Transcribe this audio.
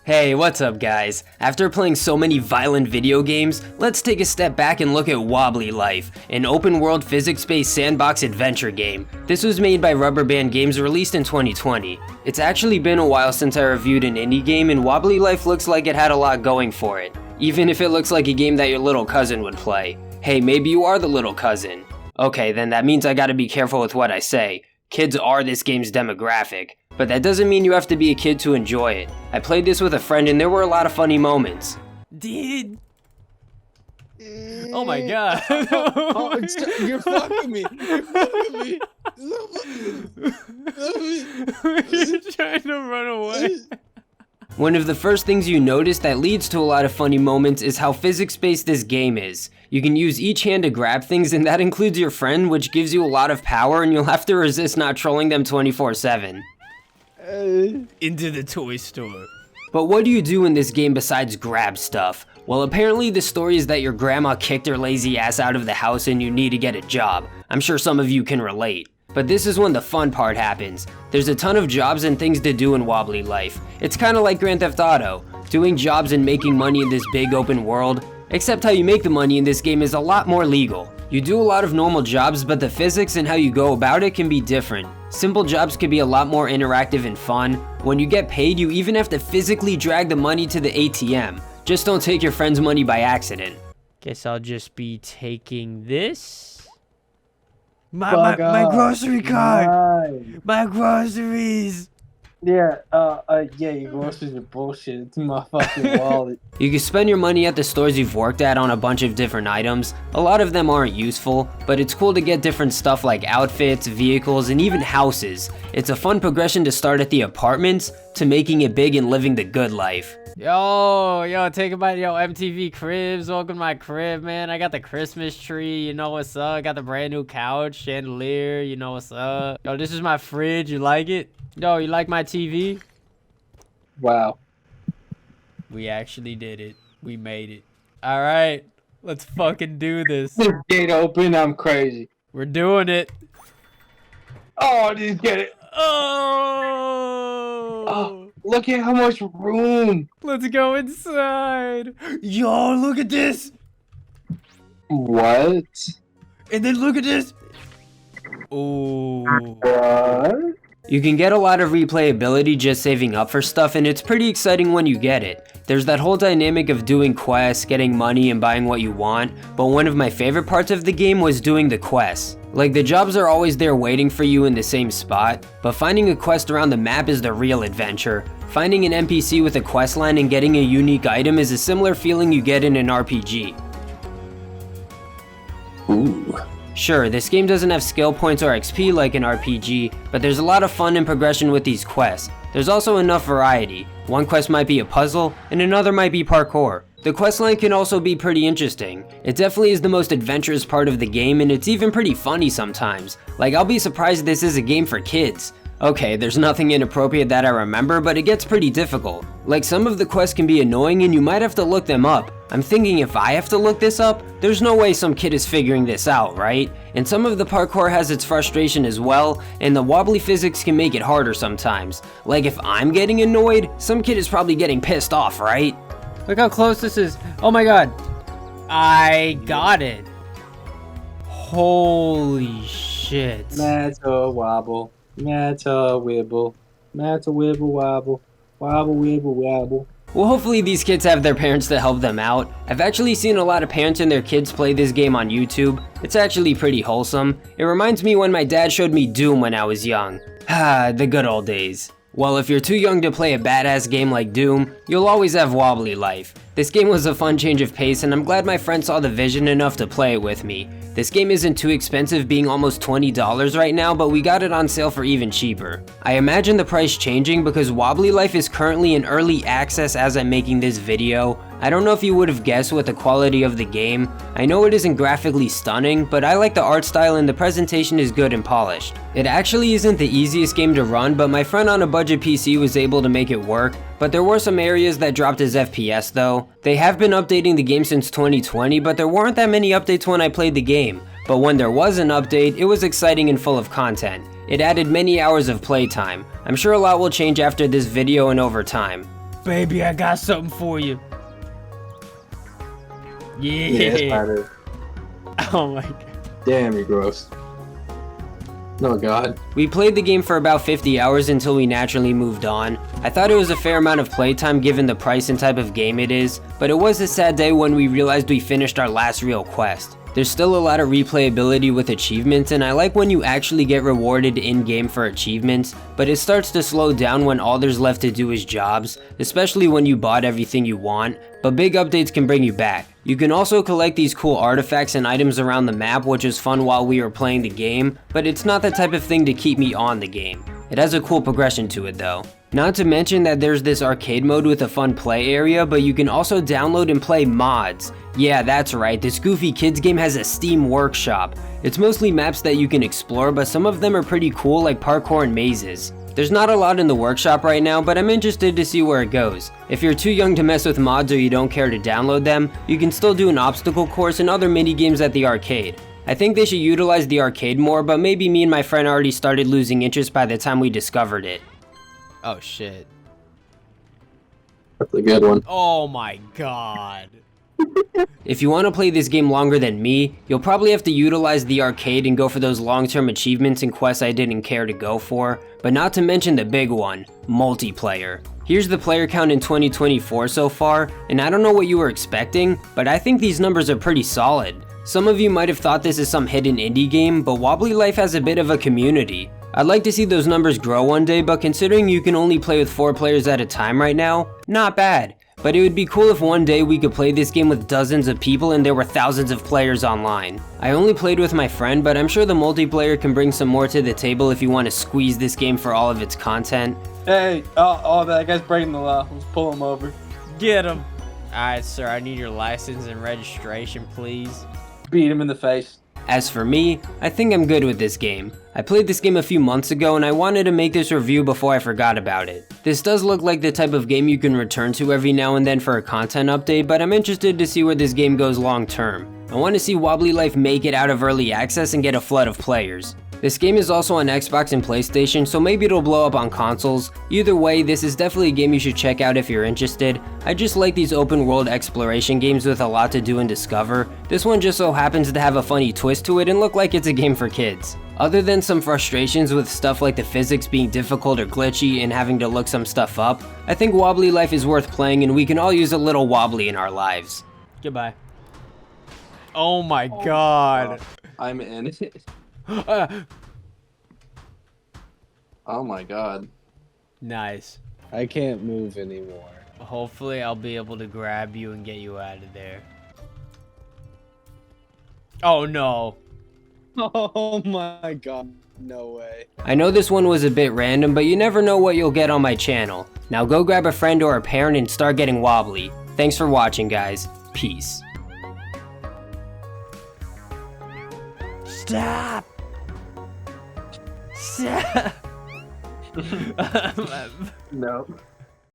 Hey, what's up guys? After playing so many violent video games, let's take a step back and look at Wobblylife, an open-world physics-based sandbox adventure game. This was made by Rubber Band Games, released in 2020. It's actually been a while since I reviewed an indie game, and Wobblylife looks like it had a lot going for it, even if it looks like a game that your little cousin would play. Hey, maybe you are the little cousin. Okay, then that means I gotta be careful with what I say. Kids are this game's demographic. But that doesn't mean you have to be a kid to enjoy it. I played this with a friend and there were a lot of funny moments. Dude. Oh my god. You're fucking me. You're fucking me. You're trying to run away. One of the first things you notice that leads to a lot of funny moments is how physics-based this game is. You can use each hand to grab things, and that includes your friend, which gives you a lot of power and you'll have to resist not trolling them 24/7. Into the toy store. But what do you do in this game besides grab stuff? Well, apparently the story is that your grandma kicked her lazy ass out of the house and you need to get a job. I'm sure some of you can relate. But this is when the fun part happens. There's a ton of jobs and things to do in Wobblylife. It's kinda like Grand Theft Auto, doing jobs and making money in this big open world. Except how you make the money in this game is a lot more legal. You do a lot of normal jobs, but the physics and how you go about it can be different. Simple jobs can be a lot more interactive and fun. When you get paid, you even have to physically drag the money to the ATM. Just don't take your friend's money by accident. Guess I'll just be taking this. My grocery cart. My groceries. Yeah, your groceries are bullshit. It's in my fucking wallet. You can spend your money at the stores you've worked at on a bunch of different items. A lot of them aren't useful, but it's cool to get different stuff like outfits, vehicles, and even houses. It's a fun progression to start at the apartments, to making it big and living the good life. Yo, take my MTV cribs. Welcome to my crib, man. I got the Christmas tree, you know what's up. I got the brand new couch, chandelier, you know what's up. Yo, this is my fridge, you like it? Yo, you like my TV? Wow. We actually did it. We made it. All right, let's fucking do this. This gate open, I'm crazy. We're doing it. Oh, just get it. Oh, look at how much room. let's go inside. Yo, look at this. What? And then look at this. Oh. What? You can get a lot of replayability just saving up for stuff, and it's pretty exciting when you get it. There's that whole dynamic of doing quests, getting money, and buying what you want, but one of my favorite parts of the game was doing the quests. Like, the jobs are always there waiting for you in the same spot, but finding a quest around the map is the real adventure. Finding an NPC with a quest line and getting a unique item is a similar feeling you get in an RPG. Ooh. Sure, this game doesn't have skill points or XP like an RPG, but there's a lot of fun and progression with these quests. There's also enough variety. One quest might be a puzzle, and another might be parkour. The questline can also be pretty interesting. It definitely is the most adventurous part of the game, and it's even pretty funny sometimes. Like, I'll be surprised this is a game for kids. Okay, there's nothing inappropriate that I remember, but it gets pretty difficult. Like, some of the quests can be annoying and you might have to look them up. I'm thinking if I have to look this up, there's no way some kid is figuring this out, right? And some of the parkour has its frustration as well, and the wobbly physics can make it harder sometimes. Like, if I'm getting annoyed, some kid is probably getting pissed off, right? Look how close this is. Oh my god. I got it. Holy shit. That's a wobble. That's a wibble. That's a wibble wobble. Wobble wibble wobble. Well, hopefully these kids have their parents to help them out. I've actually seen a lot of parents and their kids play this game on YouTube. It's actually pretty wholesome. It reminds me when my dad showed me Doom when I was young. Ah, the good old days. Well, if you're too young to play a badass game like Doom, you'll always have Wobblylife. This game was a fun change of pace, and I'm glad my friend saw the vision enough to play it with me. This game isn't too expensive, being almost $20 right now, but we got it on sale for even cheaper. I imagine the price changing because Wobblylife is currently in early access as I'm making this video. I don't know if you would have guessed with the quality of the game. I know it isn't graphically stunning, but I like the art style and the presentation is good and polished. It actually isn't the easiest game to run, but my friend on a budget PC was able to make it work. But there were some areas that dropped his FPS though. They have been updating the game since 2020, but there weren't that many updates when I played the game. But when there was an update, it was exciting and full of content. It added many hours of playtime. I'm sure a lot will change after this video and over time. Baby, I got something for you. Yeah, Yeah. spider. Oh my god. Damn, you're gross. Oh god. We played the game for about 50 hours until we naturally moved on. I thought it was a fair amount of playtime given the price and type of game it is, but it was a sad day when we realized we finished our last real quest. There's still a lot of replayability with achievements, and I like when you actually get rewarded in-game for achievements, but it starts to slow down when all there's left to do is jobs, especially when you bought everything you want, but big updates can bring you back. You can also collect these cool artifacts and items around the map, which is fun while we were playing the game, but it's not the type of thing to keep me on the game. It has a cool progression to it though. Not to mention that there's this arcade mode with a fun play area, but you can also download and play mods. Yeah, that's right, this goofy kids game has a Steam workshop. It's mostly maps that you can explore, but some of them are pretty cool like parkour and mazes. There's not a lot in the workshop right now, but I'm interested to see where it goes. If you're too young to mess with mods or you don't care to download them, you can still do an obstacle course and other mini games at the arcade. I think they should utilize the arcade more, but maybe me and my friend already started losing interest by the time we discovered it. Oh shit. That's a good one. Oh my god. If you want to play this game longer than me, you'll probably have to utilize the arcade and go for those long-term achievements and quests I didn't care to go for, but not to mention the big one, multiplayer. Here's the player count in 2024 so far, and I don't know what you were expecting, but I think these numbers are pretty solid. Some of you might have thought this is some hidden indie game, but Wobblylife has a bit of a community. I'd like to see those numbers grow one day, but considering you can only play with 4 players at a time right now, not bad. But it would be cool if one day we could play this game with dozens of people and there were thousands of players online. I only played with my friend, but I'm sure the multiplayer can bring some more to the table if you want to squeeze this game for all of its content. Hey, oh, that guy's breaking the law. Let's pull him over. Get him. Alright, sir, I need your license and registration, please. Beat him in the face. As for me, I think I'm good with this game. I played this game a few months ago and I wanted to make this review before I forgot about it. This does look like the type of game you can return to every now and then for a content update, but I'm interested to see where this game goes long term. I want to see Wobblylife make it out of early access and get a flood of players. This game is also on Xbox and PlayStation, so maybe it'll blow up on consoles. Either way, this is definitely a game you should check out if you're interested. I just like these open world exploration games with a lot to do and discover. This one just so happens to have a funny twist to it and look like it's a game for kids. Other than some frustrations with stuff like the physics being difficult or glitchy and having to look some stuff up, I think Wobblylife is worth playing and we can all use a little wobbly in our lives. Goodbye. Oh my god. I'm in it. Oh my god. Nice. I can't move anymore. Hopefully I'll be able to grab you and get you out of there. Oh no. Oh my god. No way. I know this one was a bit random, but you never know what you'll get on my channel. Now go grab a friend or a parent and start getting wobbly. Thanks for watching, guys. Peace. Stop. Stop. Nope.